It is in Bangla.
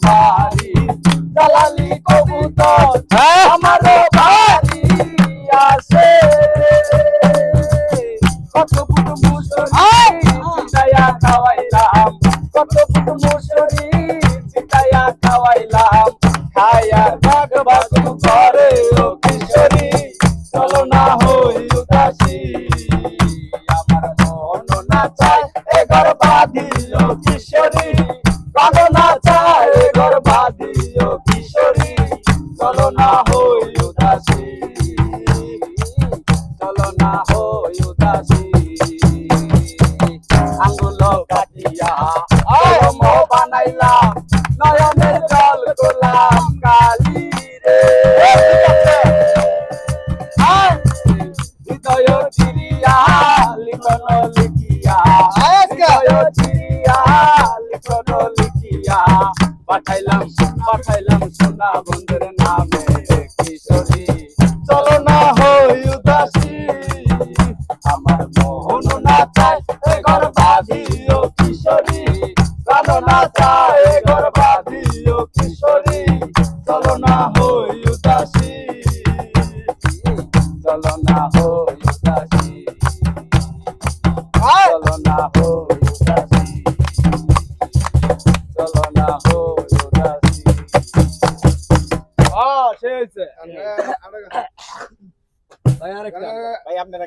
বাড়ি জালালি কবুতর আমারও বাড়ি আসে কত ফুট মুসুরি চিতায়া খাওয়াইলাম কত ফুট মুসুরি চিতায়া খাওয়াইলাম খায়া ভাগ ভাগ করে ও কিশোরী চলো না হই উদাসী আমার মন না চায় এ ঘর বাঁধি ও কিশোরী চলো না চায় এ ঘর বাঁধি ও কিশোরী চলো না হই উদাসী চলো না হই উদাসী আঙ্গুল কাটিয়া কলম বানাইলাম নয়নের জল গোলাম কালি রে হৃদয় চিরিয়া লিখন লিখিয়া হৃদয় চিরিয়া লিখন লিখিয়া পাঠাইলাম সোনা বন্ধুর নামে কিশোরী চলো না হই উদাসী আমার মোহন না চায় এ ঘর বাঁধি ও কিশোরী চলো না চায় এ ঘর বাঁধি ও কিশোরী চলো না হই উদাসী চলো না হই উদাসী চলো না হই উদাসী চলো না হই উদাসী শেষ ভাই আরেকটা ভাই আপনারা